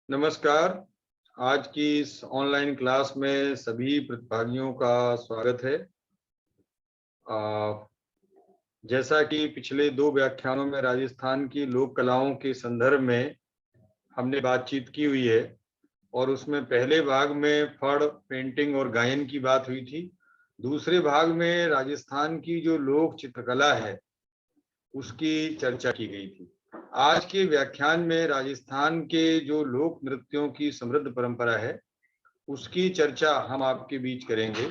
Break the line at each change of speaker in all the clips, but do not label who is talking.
नमस्कार। आज की इस ऑनलाइन क्लास में सभी प्रतिभागियों का स्वागत है। जैसा कि पिछले 2 व्याख्यानों में राजस्थान की लोक कलाओं के संदर्भ में हमने बातचीत की हुई है और उसमें पहले भाग में फड़, पेंटिंग और गायन की बात हुई थी। दूसरे भाग में राजस्थान की जो लोक चित्रकला है उसकी चर्चा की गई थी। आज के व्याख्यान में राजस्थान के जो लोक नृत्यों की समृद्ध परंपरा है उसकी चर्चा हम आपके बीच करेंगे।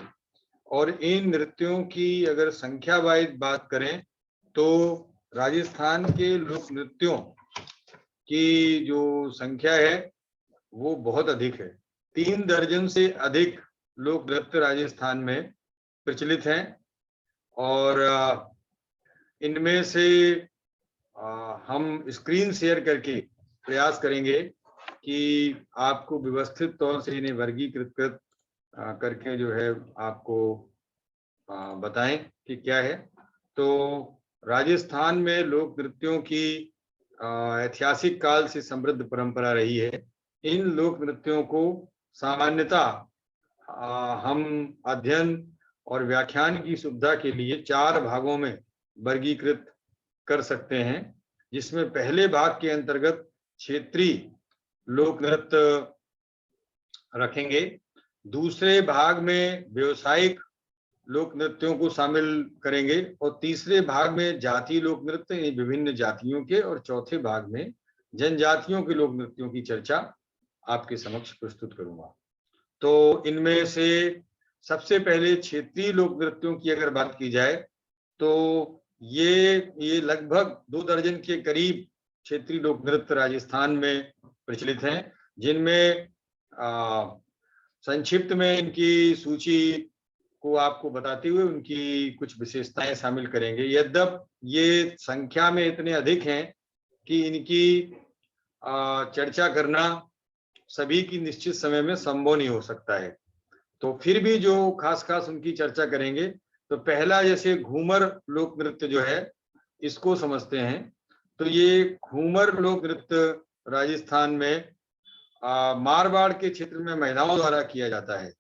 और इन नृत्यों की अगर संख्या वाइज बात करें तो राजस्थान के लोक नृत्यों की जो संख्या है वो बहुत अधिक है। 3 दर्जन से अधिक लोक नृत्य राजस्थान में प्रचलित हैं और इनमें से हम स्क्रीन शेयर करके प्रयास करेंगे कि आपको व्यवस्थित तौर से इन्हें वर्गीकृत करके जो है आपको बताएं कि क्या है। तो राजस्थान में लोक नृत्यों की ऐतिहासिक काल से समृद्ध परंपरा रही है। इन लोक नृत्यों को सामान्यतः हम अध्ययन और व्याख्यान की सुविधा के लिए 4 भागों में वर्गीकृत कर सकते हैं, जिसमें पहले भाग के अंतर्गत क्षेत्रीय लोक नृत्य रखेंगे। दूसरे भाग में व्यवसायिक लोक नृत्यों को शामिल करेंगे और तीसरे भाग में जातीय लोक नृत्य विभिन्न जातियों के और चौथे भाग में जनजातियों के लोक नृत्यों की चर्चा आपके समक्ष प्रस्तुत करूंगा। तो इनमें से सबसे पहले क्षेत्रीय लोक नृत्यों की अगर बात की जाए तो ये लगभग 2 दर्जन के करीब क्षेत्रीय लोक नृत्य राजस्थान में प्रचलित हैं, जिनमें संक्षिप्त में इनकी सूची को आपको बताते हुए उनकी कुछ विशेषताएं शामिल करेंगे। यद्यपि ये संख्या में इतने अधिक हैं कि इनकी चर्चा करना सभी की निश्चित समय में संभव नहीं हो सकता है। तो फिर भी जो खास उनकी चर्चा करेंगे, तो पहला जैसे घूमर लोक नृत्य जो है इसको समझते हैं। तो ये घूमर लोक नृत्य राजस्थान में मारवाड़ के क्षेत्र में महिलाओं द्वारा किया जाता है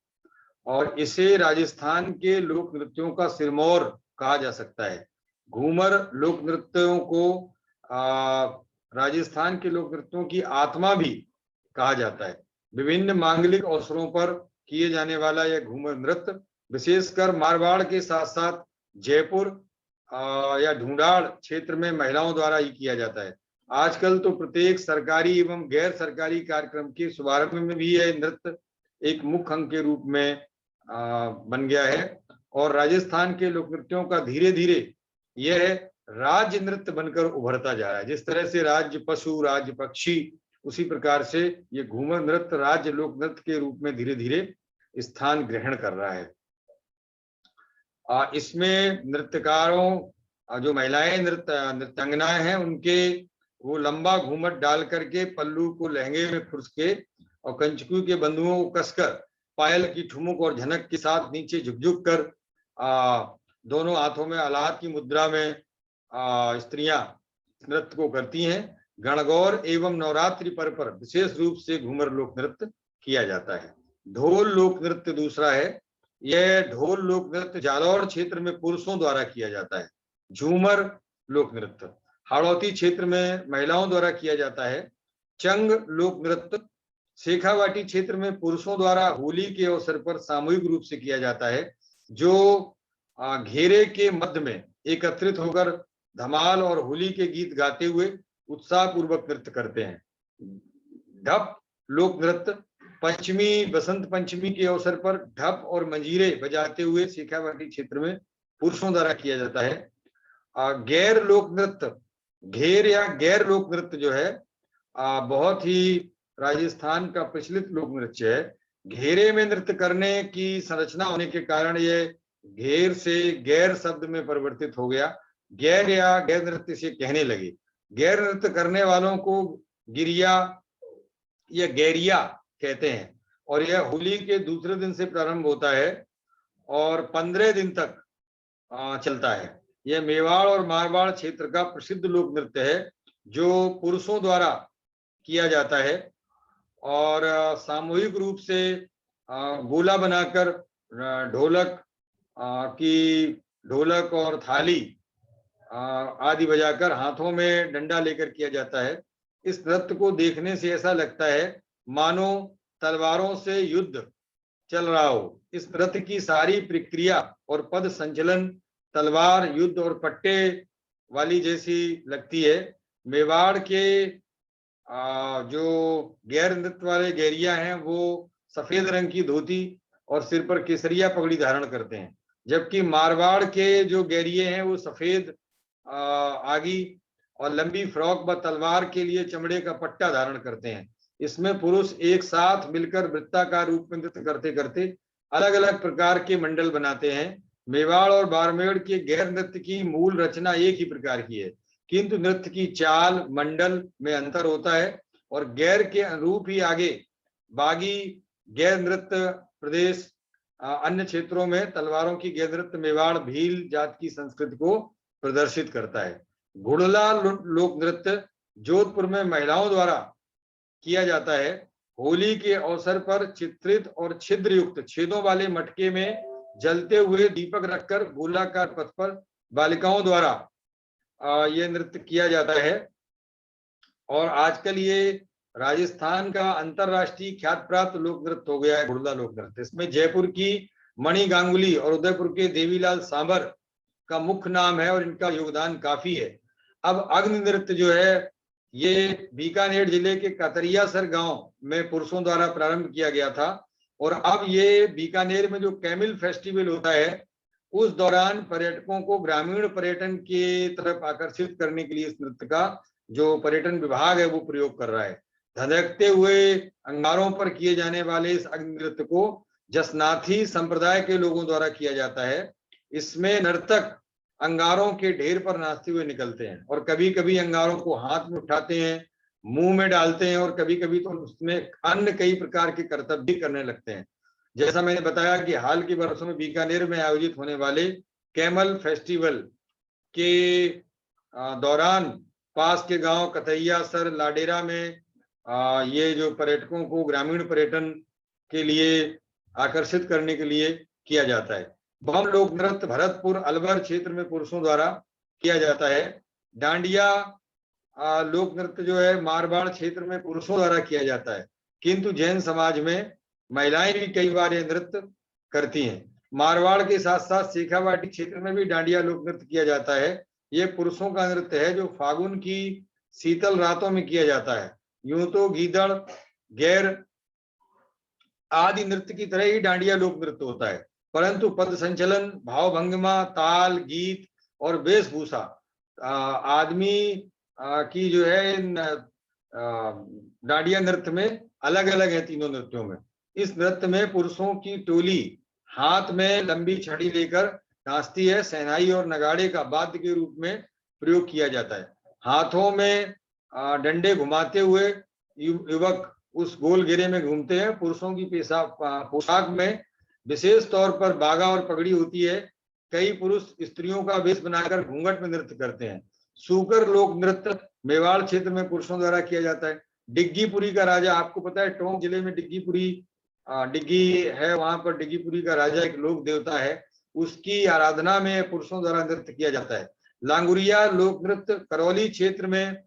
और इसे राजस्थान के लोक नृत्यों का सिरमौर कहा जा सकता है। घूमर लोक नृत्यों को राजस्थान के लोक नृत्यों की आत्मा भी कहा जाता है। विभिन्न मांगलिक अवसरों पर किए जाने वाला यह घूमर नृत्य विशेषकर मारवाड़ के साथ साथ जयपुर या ढूंढाड़ क्षेत्र में महिलाओं द्वारा ही किया जाता है। आजकल तो प्रत्येक सरकारी एवं गैर सरकारी कार्यक्रम के शुभारंभ में भी यह नृत्य एक मुख्य अंग के रूप में बन गया है और राजस्थान के लोक नृत्यों का धीरे धीरे यह राज्य नृत्य बनकर उभरता जा रहा है। जिस तरह से राज्य पशु, राज्य पक्षी, उसी प्रकार से ये घूमर नृत्य राज्य लोक नृत्य के रूप में धीरे धीरे स्थान ग्रहण कर रहा है। इसमें नृत्यकारों जो महिलाएं नृत्यांगनाएं हैं उनके वो लंबा घूमट डाल करके पल्लू को लहंगे में खुर्स के और कंचकू के बंधुओं को कसकर पायल की ठुमुक और झनक के साथ नीचे झुक कर दोनों हाथों में आह्लाद की मुद्रा में स्त्रियां नृत्य को करती हैं। गणगौर एवं नवरात्रि पर्व पर विशेष रूप से घूमर लोक नृत्य किया जाता है। ढोल लोक नृत्य दूसरा है। यह ढोल लोक नृत्य जालौर क्षेत्र में पुरुषों द्वारा किया जाता है। झूमर लोक नृत्य हाड़ौती क्षेत्र में महिलाओं द्वारा किया जाता है। चंग लोक नृत्य शेखावाटी क्षेत्र में पुरुषों द्वारा होली के अवसर पर सामूहिक रूप से किया जाता है, जो घेरे के मध्य में एकत्रित होकर धमाल और होली के गीत गाते हुए उत्साह पूर्वक नृत्य करते हैं। ढप लोक नृत्य पंचमी, बसंत पंचमी के अवसर पर ढप और मंजीरे बजाते हुए शेखावाटी क्षेत्र में पुरुषों द्वारा किया जाता है। गैर लोक नृत्य, घेर या गैर लोक नृत्य जो है बहुत ही राजस्थान का प्रचलित लोक नृत्य है। घेरे में नृत्य करने की संरचना होने के कारण यह घेर से गैर शब्द में परिवर्तित हो गया। गैर या गैर नृत्य से कहने लगे। गैर नृत्य करने वालों को गिरिया या गैरिया कहते हैं और यह होली के दूसरे दिन से प्रारंभ होता है और 15 दिन तक चलता है। यह मेवाड़ और मारवाड़ क्षेत्र का प्रसिद्ध लोक नृत्य है जो पुरुषों द्वारा किया जाता है और सामूहिक रूप से गोला बनाकर ढोलक और थाली आदि बजाकर हाथों में डंडा लेकर किया जाता है। इस नृत्य को देखने से ऐसा लगता है मानो तलवारों से युद्ध चल रहा हो। इस नृत्य की सारी प्रक्रिया और पद संचलन तलवार युद्ध और पट्टे वाली जैसी लगती है। मेवाड़ के जो गैर नृत्य वाले गैरिया हैं वो सफेद रंग की धोती और सिर पर केसरिया पगड़ी धारण करते हैं, जबकि मारवाड़ के जो गैरिये हैं वो सफेद आगी और लंबी फ्रॉक व तलवार के लिए चमड़े का पट्टा धारण करते हैं। इसमें पुरुष एक साथ मिलकर वृत्ताकार रूप में नृत्य करते करते अलग अलग प्रकार के मंडल बनाते हैं। मेवाड़ और बाड़मेर के गैर नृत्य की मूल रचना एक ही प्रकार की है, किंतु नृत्य की चाल मंडल में अंतर होता है और गैर के अनुरूप ही आगे बागी गैर नृत्य प्रदेश अन्य क्षेत्रों में तलवारों की गैर नृत्य मेवाड़ भील जात की संस्कृति को प्रदर्शित करता है। घुड़ला लोक नृत्य जोधपुर में महिलाओं द्वारा किया जाता है। होली के अवसर पर चित्रित और छिद्र युक्त छेदों वाले मटके में जलते हुए दीपक रखकर गोलाकार पथ पर बालिकाओं द्वारा ये नृत्य किया जाता है और आजकल ये राजस्थान का अंतरराष्ट्रीय ख्यात प्राप्त लोक नृत्य हो गया है घुड़ला लोक नृत्य। इसमें जयपुर की मणि गांगुली और उदयपुर के देवीलाल सांबर का मुख्य नाम है और इनका योगदान काफी है। अब अग्नि नृत्य जो है ये बीकानेर जिले के कातरियासर गांव में पुरुषों द्वारा प्रारंभ किया गया था और अब ये बीकानेर में जो कैमिल फेस्टिवल होता है उस दौरान पर्यटकों को ग्रामीण पर्यटन के तरफ आकर्षित करने के लिए इस नृत्य का जो पर्यटन विभाग है वो प्रयोग कर रहा है। धधकते हुए अंगारों पर किए जाने वाले इस अग्नि नृत्य को जसनाथी संप्रदाय के लोगों द्वारा किया जाता है। इसमें नर्तक अंगारों के ढेर पर नाचते हुए निकलते हैं और कभी कभी अंगारों को हाथ में उठाते हैं, मुंह में डालते हैं और कभी कभी तो उसमें अन्य कई प्रकार के करतब भी करने लगते हैं। जैसा मैंने बताया कि हाल के वर्षों में बीकानेर में आयोजित होने वाले कैमल फेस्टिवल के दौरान पास के गांव कथैया सर लाडेरा में ये जो पर्यटकों को ग्रामीण पर्यटन के लिए आकर्षित करने के लिए किया जाता है। बम लोक नृत्य भरतपुर अलवर क्षेत्र में पुरुषों द्वारा किया जाता है। डांडिया लोक नृत्य जो है मारवाड़ क्षेत्र में पुरुषों द्वारा किया जाता है, किंतु जैन समाज में महिलाएं भी कई बार ये नृत्य करती हैं। मारवाड़ के साथ साथ शेखावाटी क्षेत्र में भी डांडिया लोक नृत्य किया जाता है। ये पुरुषों का नृत्य है जो फागुन की शीतल रातों में किया जाता है। यूं तो गीदड़ गैर आदि नृत्य की तरह ही डांडिया लोक नृत्य होता है, परंतु पद संचलन, भाव भंगिमा, ताल, गीत और वेशभूषा आदमी की जो है डांडिया नृत्य में अलग अलग है तीनों नृत्यों में। इस नृत्य में पुरुषों की टोली हाथ में लंबी छड़ी लेकर नाचती है। शहनाई और नगाड़े का वाद्य के रूप में प्रयोग किया जाता है। हाथों में डंडे घुमाते हुए युवक उस गोल घेरे में घूमते हैं। पुरुषों की पोशाक में विशेष तौर पर बागा और पगड़ी होती है। कई पुरुष स्त्रियों का वेश बनाकर घूंघट में नृत्य करते हैं। सूकर लोक नृत्य मेवाड़ क्षेत्र में पुरुषों द्वारा किया जाता है। डिग्गीपुरी का राजा, आपको पता है टोंक जिले में डिग्गी है, वहां पर डिग्गीपुरी का राजा एक लोक देवता है, उसकी आराधना में पुरुषों द्वारा नृत्य किया जाता है। लांगुरिया लोक नृत्य करौली क्षेत्र में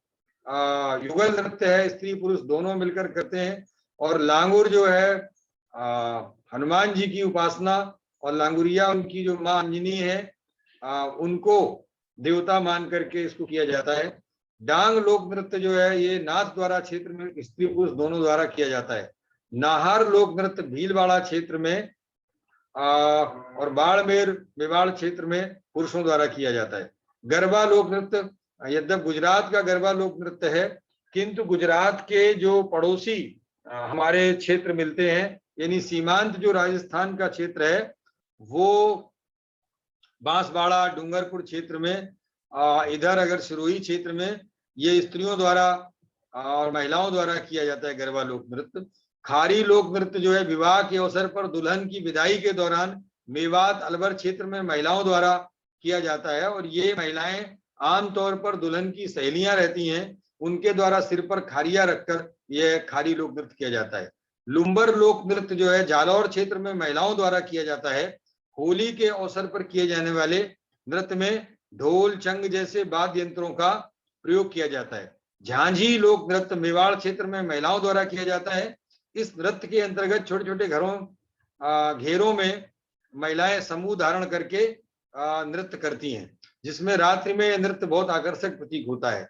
युगल नृत्य है, स्त्री पुरुष दोनों मिलकर करते हैं। और लांगुर जो है हनुमान जी की उपासना और लांगुरिया उनकी जो माँ अंजनी है उनको देवता मान करके इसको किया जाता है। डांग लोक नृत्य जो है ये नाथ द्वारा क्षेत्र में स्त्री पुरुष दोनों द्वारा किया जाता है। नाहर लोक नृत्य भीलवाड़ा क्षेत्र में और बाड़मेर मेवाड़ क्षेत्र में पुरुषों द्वारा किया जाता है। गरबा लोक नृत्य यद्यप गुजरात का गरबा लोक नृत्य है, किंतु गुजरात के जो पड़ोसी हमारे क्षेत्र मिलते हैं, यानी सीमांत जो राजस्थान का क्षेत्र है वो बांसवाड़ा डूंगरपुर क्षेत्र में, इधर अगर सिरोही क्षेत्र में ये स्त्रियों द्वारा और महिलाओं द्वारा किया जाता है गरबा लोक नृत्य। खारी लोक नृत्य जो है विवाह के अवसर पर दुल्हन की विदाई के दौरान मेवात अलवर क्षेत्र में महिलाओं द्वारा किया जाता है और ये महिलाएं आमतौर पर दुल्हन की सहेलियां रहती हैं। उनके द्वारा सिर पर खारिया रखकर यह खारी लोक नृत्य किया जाता है। लुम्बर लोक नृत्य जो है जालौर क्षेत्र में महिलाओं द्वारा किया जाता है। होली के अवसर पर किए जाने वाले नृत्य में ढोल चंग जैसे वाद्य यंत्रों का प्रयोग किया जाता है। झांझी लोक नृत्य मेवाड़ क्षेत्र में महिलाओं द्वारा किया जाता है। इस नृत्य के अंतर्गत छोटे छोटे घेरों में महिलाएं समूह धारण करके नृत्य करती हैं, जिसमें रात्रि में नृत्य बहुत आकर्षक प्रतीक होता है।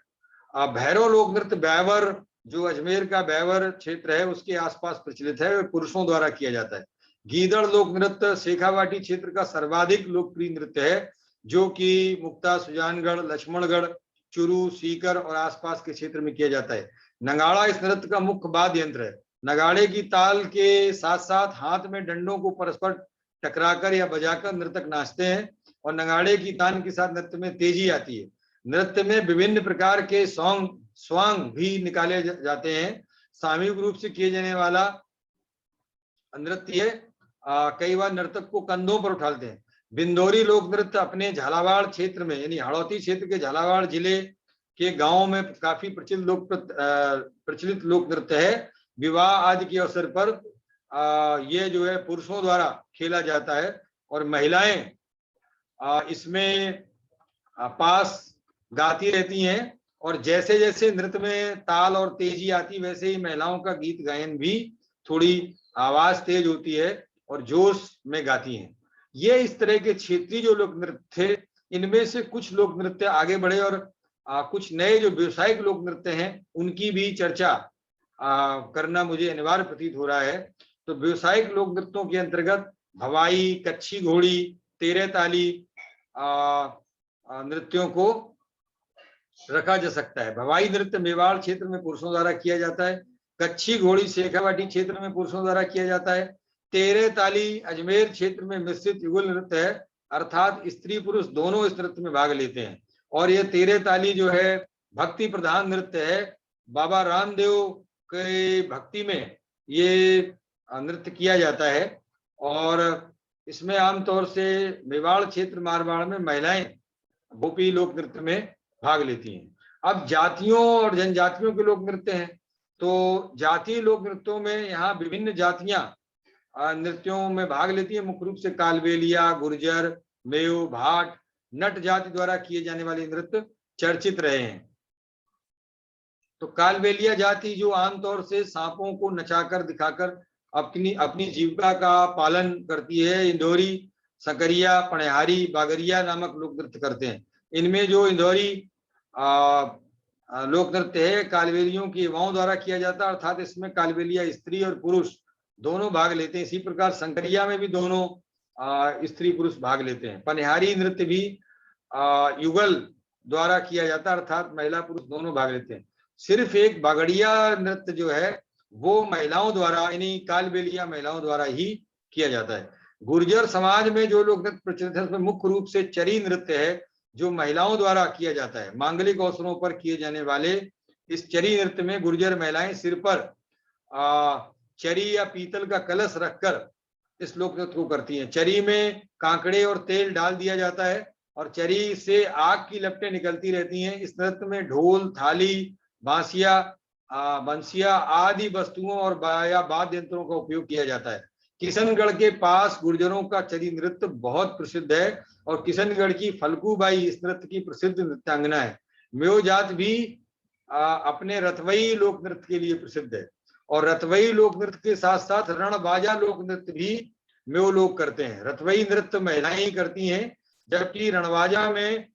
भैरव लोक नृत्य ब्यावर, जो अजमेर का ब्यावर क्षेत्र है उसके आसपास प्रचलित है, पुरुषों द्वारा किया जाता है। गीदड़ लोक नृत्य शेखावाटी क्षेत्र का सर्वाधिक लोकप्रिय नृत्य है, जो कि मुक्ता, सुजानगढ़, लक्ष्मणगढ़, चुरू, सीकर और आसपास के क्षेत्र में किया जाता है। नगाड़ा इस नृत्य का मुख्य वाद्य यंत्र है। नगाड़े की ताल के साथ साथ हाथ में डंडों को परस्पर टकराकर या बजाकर नृतक नाचते हैं और नगाड़े की तान के साथ नृत्य में तेजी आती है। नृत्य में विभिन्न प्रकार के स्वांग भी निकाले जाते हैं। सामूहिक रूप से किए जाने वाला नृत्य कई बार नर्तक को कंधों पर उठाते हैं। बिंदोरी लोक नृत्य अपने झालावाड़ क्षेत्र में यानी हाड़ौती क्षेत्र के झालावाड़ जिले के गांवों में काफी प्रचलित लोक नृत्य है। विवाह आदि के अवसर पर ये जो है पुरुषों द्वारा खेला जाता है और महिलाएं इसमें पास गाती रहती हैं और जैसे जैसे नृत्य में ताल और तेजी आती वैसे ही महिलाओं का गीत गायन भी थोड़ी आवाज तेज होती है और जोश में गाती हैं। ये इस तरह के क्षेत्रीय जो लोक नृत्य थे, इनमें से कुछ लोक नृत्य आगे बढ़े और कुछ नए जो व्यावसायिक लोक नृत्य हैं उनकी भी चर्चा करना मुझे अनिवार्य प्रतीत हो रहा है। तो व्यावसायिक लोक नृत्यों के अंतर्गत भवाई, कच्छी घोड़ी, तेरे ताली नृत्यों को रखा जा सकता है। भवाई नृत्य मेवाड़ क्षेत्र में पुरुषों द्वारा किया जाता है। कच्छी घोड़ी शेखावाटी क्षेत्र में पुरुषों द्वारा किया जाता है। तेरे ताली अजमेर क्षेत्र में मिश्रित युगल नृत्य है, अर्थात स्त्री पुरुष दोनों इस नृत्य में भाग लेते हैं। और ये तेरे ताली जो है भक्ति प्रधान नृत्य है। बाबा रामदेव के भक्ति में ये नृत्य किया जाता है और इसमें आमतौर से मेवाड़ क्षेत्र मारवाड़ में महिलाएं गोपी लोक नृत्य में भाग लेती हैं। अब जातियों और जनजातियों के लोक नृत्य हैं। तो जातीय लोक नृत्यों में यहाँ विभिन्न जातियां नृत्यों में भाग लेती है। मुख्य रूप से कालबेलिया, गुर्जर, मेयो, भाट, नट जाति द्वारा किए जाने वाले नृत्य चर्चित रहे हैं। तो कालबेलिया जाति जो आमतौर से सांपों को नचाकर दिखाकर अपनी जीविका का पालन करती है, इंदौरी, सकरिया, पणहारी, बागरिया नामक लोक नृत्य करते हैं। इनमें जो इंदौरी लोक नृत्य है कालबेलियों की युवाओं द्वारा किया जाता है, अर्थात इसमें कालबेलिया स्त्री और पुरुष दोनों भाग लेते हैं। इसी प्रकार संकरिया में भी दोनों स्त्री पुरुष भाग लेते हैं। पनिहारी नृत्य भी युगल द्वारा किया जाता है, अर्थात महिला पुरुष दोनों भाग लेते हैं। सिर्फ एक बागड़िया नृत्य जो है वो महिलाओं द्वारा यानी कालबेलिया महिलाओं द्वारा ही किया जाता है। गुर्जर समाज में जो लोक नृत्य प्रचलित है उसमें मुख्य रूप से चरी नृत्य है जो महिलाओं द्वारा किया जाता है। मांगलिक अवसरों पर किए जाने वाले इस चरी नृत्य में गुर्जर महिलाएं सिर पर चरी या पीतल का कलश रखकर इस लोक नृत्य को करती हैं। चरी में कांकड़े और तेल डाल दिया जाता है और चरी से आग की लपटें निकलती रहती हैं। इस नृत्य में ढोल, थाली, बंसिया आदि वस्तुओं और वाद्य यंत्रों का उपयोग किया जाता है। किशनगढ़ के पास गुर्जरों का चरी नृत्य बहुत प्रसिद्ध है और किशनगढ़ की फल्गूबाई इस नृत्य की प्रसिद्ध नृत्यांगना है। मेयो जात भी अपने रतवई लोक नृत्य के लिए प्रसिद्ध है और रतवई लोक नृत्य के साथ साथ रणबाजा लोक नृत्य भी मेयो लोग करते हैं। रतवई नृत्य महिलाएं ही करती हैं, जबकि रणबाजा में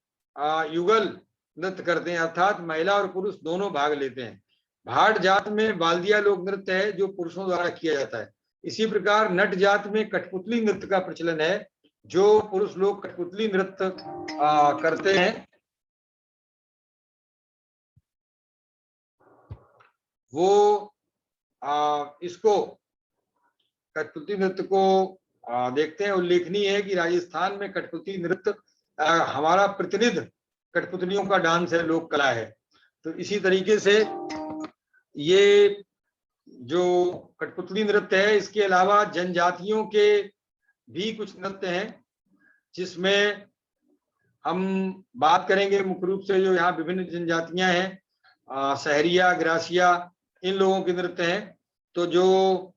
युगल नृत्य करते हैं, अर्थात महिला और पुरुष दोनों भाग लेते हैं। भाट जात में बाल्दिया लोक नृत्य है जो पुरुषों द्वारा किया जाता है। इसी प्रकार नट जात में कठपुतली नृत्य का प्रचलन है जो पुरुष लोग कठपुतली नृत्य करते हैं। वो इसको कठपुतली नृत्य को देखते हैं। उल्लेखनीय है कि राजस्थान में कठपुतली नृत्य हमारा प्रतिनिधि कठपुतलियों का डांस है, लोक कला है। तो इसी तरीके से ये जो कठपुतली नृत्य है इसके अलावा जनजातियों के भी कुछ नृत्य हैं जिसमें हम बात करेंगे। मुख्य रूप से जो यहाँ विभिन्न जनजातियां हैं सहरिया, ग्रासिया, इन लोगों के नृत्य हैं। तो जो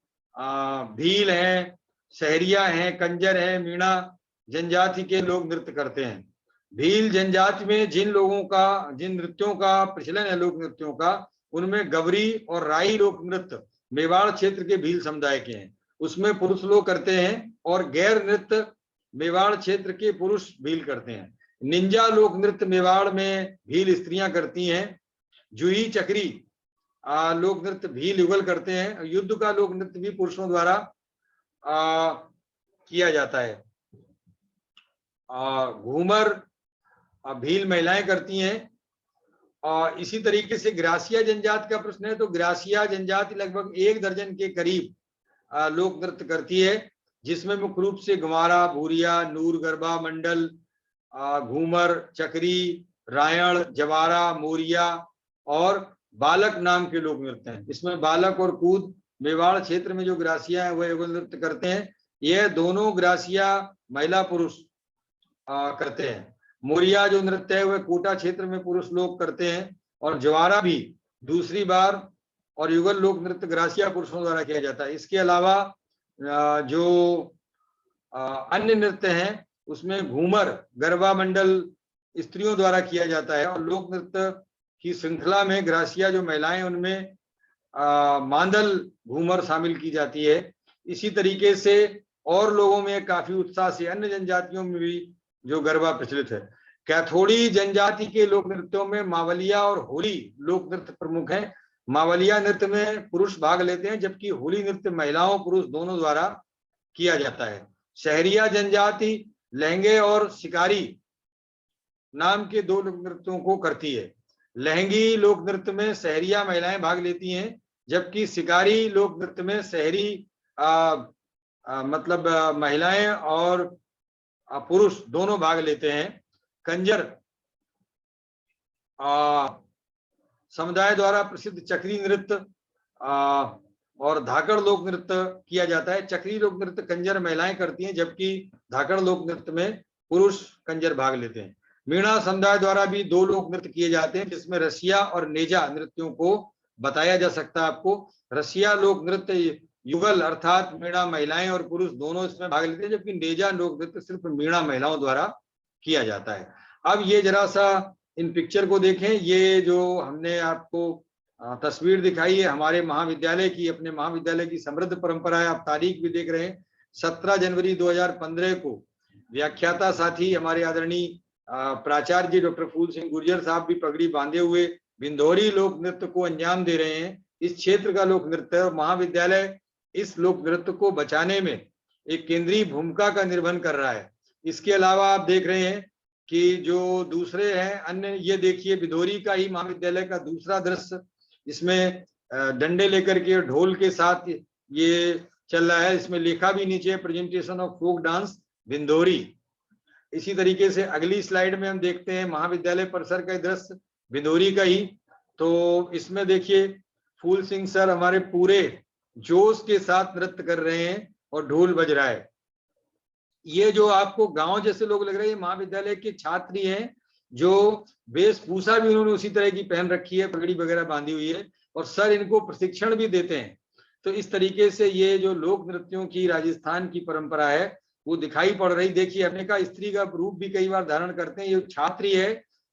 भील हैं, सहरिया हैं, कंजर हैं, मीणा जनजाति के लोग नृत्य करते हैं। भील जनजाति में जिन लोगों का, जिन नृत्यों का प्रचलन है, लोक नृत्यों का, उनमें गवरी और राई लोक नृत्य मेवाड़ क्षेत्र के भील समुदाय के हैं, उसमें पुरुष लोग करते हैं, और गैर नृत्य मेवाड़ क्षेत्र के पुरुष भील करते हैं। निंजा लोक नृत्य मेवाड़ में भील स्त्रियां करती हैं। जूही चक्री लोक नृत्य भील युगल करते हैं। युद्ध का लोक नृत्य भी पुरुषों द्वारा किया जाता है। घूमर भील महिलाएं करती हैं। और इसी तरीके से ग्रासिया जनजाति का प्रश्न है, तो ग्रासिया जनजाति लगभग 1 दर्जन के करीब लोक नृत्य करती है, जिसमें मुख्य रूप से गंवारा, भूरिया, नूर, गरबा, मंडल, घूमर, चक्री, रायण, जवारा, मोरिया और बालक नाम के लोक नृत्य हैं। इसमें बालक और कूद मेवाड़ क्षेत्र में जो ग्रासिया है वह नृत्य करते हैं। यह दोनों ग्रासिया महिला पुरुष करते हैं। मोरिया जो नृत्य है वह कोटा क्षेत्र में पुरुष लोग करते हैं, और जवारा भी दूसरी बार और युगल लोक नृत्य ग्रासिया पुरुषों द्वारा किया जाता है। इसके अलावा जो अन्य नृत्य हैं उसमें घूमर, गरबा मंडल स्त्रियों द्वारा किया जाता है, और लोक नृत्य की श्रृंखला में ग्रासिया जो महिलाएं उनमें मांदल घूमर शामिल की जाती है। इसी तरीके से और लोगों में काफी उत्साह से अन्य जनजातियों में भी जो गरबा प्रचलित है। कैथोड़ी जनजाति के लोक नृत्यों में मावलिया और होली लोक नृत्य प्रमुख हैं। मावलिया नृत्य में पुरुष भाग लेते हैं, जबकि होली नृत्य महिलाओं पुरुष दोनों द्वारा किया जाता है। सहरिया जनजाति लहंगे और शिकारी नाम के 2 लोक नृत्यों को करती है। लहंगी लोक नृत्य में सहरिया महिलाएं भाग लेती हैं, जबकि शिकारी लोक नृत्य में शहरी मतलब महिलाएं और पुरुष दोनों भाग लेते हैं। कंजर समुदाय द्वारा प्रसिद्ध चक्री नृत्य और धाकड़ लोक नृत्य किया जाता है। चक्री लोक नृत्य कंजर महिलाएं करती हैं, जबकि धाकड़ लोक नृत्य में पुरुष कंजर भाग लेते हैं। मीणा समुदाय द्वारा भी 2 लोक नृत्य किए जाते हैं, जिसमें रसिया और नेजा नृत्यों को बताया जा सकता है आपको। रसिया लोक नृत्य युगल अर्थात मीणा महिलाएं और पुरुष दोनों इसमें भाग लेते हैं, जबकि नेजा लोक नृत्य सिर्फ मीणा महिलाओं द्वारा किया जाता है। अब ये जरा सा इन पिक्चर को देखें। ये जो हमने आपको तस्वीर दिखाई है हमारे महाविद्यालय की, अपने महाविद्यालय की समृद्ध परंपरा है। आप तारीख भी देख रहे हैं, 17 जनवरी 2015 को व्याख्याता साथी हमारे आदरणीय प्राचार्य जी डॉक्टर फूल सिंह गुर्जर साहब भी पगड़ी बांधे हुए बिंदौरी लोक नृत्य को अंजाम दे रहे हैं। इस क्षेत्र का लोक नृत्य और महाविद्यालय इस लोक नृत्य को बचाने में एक केंद्रीय भूमिका का निर्वहन कर रहा है। इसके अलावा आप देख रहे हैं कि जो दूसरे हैं अन्य, ये देखिए बिदौरी का ही महाविद्यालय का दूसरा दृश्य, इसमें डंडे लेकर के ढोल के साथ ये चल रहा है। इसमें लिखा भी नीचे presentation of folk dance Bindori. इसी तरीके से अगली स्लाइड में हम देखते हैं महाविद्यालय परिसर का दृश्य बिंदौरी का ही। तो इसमें देखिए फूल सिंह सर हमारे पूरे जोश के साथ नृत्य कर रहे हैं और ढोल बज रहा है। ये जो आपको गांव जैसे लोग लग रहे हैं, महाविद्यालय के छात्र हैं, जो वेशभूषा भी उन्होंने उसी तरह की पहन रखी है, पगड़ी वगैरह बांधी हुई है, और सर इनको प्रशिक्षण भी देते हैं। तो इस तरीके से ये जो लोक नृत्यों की राजस्थान की परंपरा है वो दिखाई पड़ रही। देखिए अपने का स्त्री का रूप भी कई बार धारण करते हैं। ये छात्री है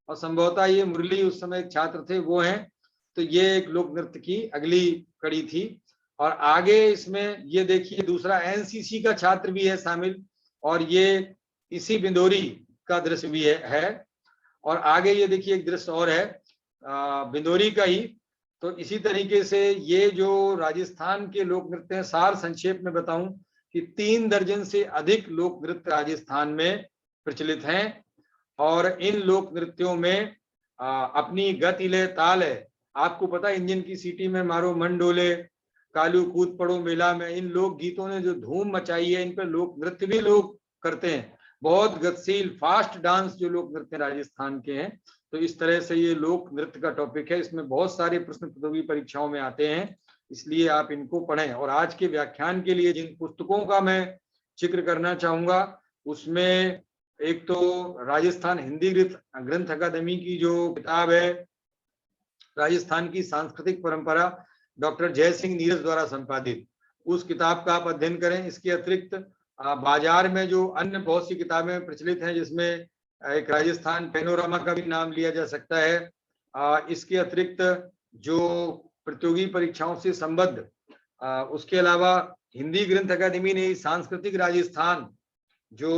और संभवतः ये मुरली उस समय एक छात्र थे वो हैं। तो ये एक लोक नृत्य की अगली कड़ी थी। और आगे इसमें ये देखिए दूसरा एनसीसी का छात्र भी है शामिल, और ये इसी बिंदौरी का दृश्य भी है। और आगे ये देखिए एक दृश्य और है बिंदौरी का ही। तो इसी तरीके से ये जो राजस्थान के लोक नृत्य हैं, सार संक्षेप में बताऊं कि 3 दर्जन से अधिक लोक नृत्य राजस्थान में प्रचलित हैं, और इन लोक नृत्यों में अपनी गति ले ताल है। आपको पता है इंजन की सीटी में मारो मन डोले, कालू कूद पड़ो मेला में, इन लोक गीतों ने जो धूम मचाई है, इन पर लोक नृत्य भी लोग करते हैं। बहुत गतिशील फास्ट डांस जो लोक नृत्य राजस्थान के हैं। तो इस तरह से ये लोक नृत्य का टॉपिक है। इसमें बहुत सारे प्रश्न प्रतियोगी परीक्षाओं में आते हैं, इसलिए आप इनको पढ़ें। और आज के व्याख्यान के लिए जिन पुस्तकों का मैं जिक्र करना चाहूंगा उसमें एक तो राजस्थान हिंदी ग्रंथ अकादमी की जो किताब है राजस्थान की सांस्कृतिक परंपरा डॉक्टर जय सिंह नीरज द्वारा संपादित, उस किताब का आप अध्ययन करें। इसके अतिरिक्त बाजार में जो अन्य बहुत सी किताबें प्रचलित हैं, जिसमें एक राजस्थान पैनोरामा का भी नाम लिया जा सकता है। इसके अतिरिक्त जो प्रतियोगी परीक्षाओं से संबद्ध, उसके अलावा हिंदी ग्रंथ अकादमी ने सांस्कृतिक राजस्थान जो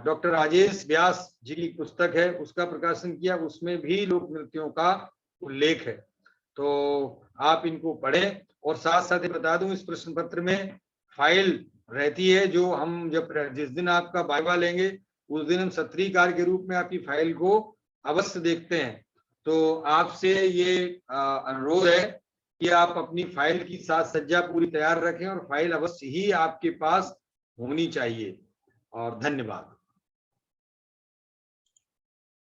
डॉक्टर राजेश व्यास जी की पुस्तक है उसका प्रकाशन किया, उसमें भी लोक नृत्यों का उल्लेख है। तो आप इनको पढ़ें। और साथ साथ ही बता दूं, इस प्रश्न पत्र में फाइल रहती है, जो हम जिस दिन आपका वाइवा लेंगे उस दिन हम सत्रीकार के रूप में आपकी फाइल को अवश्य देखते हैं। तो आपसे ये अनुरोध है कि आप अपनी फाइल की साज सज्जा पूरी तैयार रखें और फाइल अवश्य ही आपके पास होनी चाहिए। और धन्यवाद।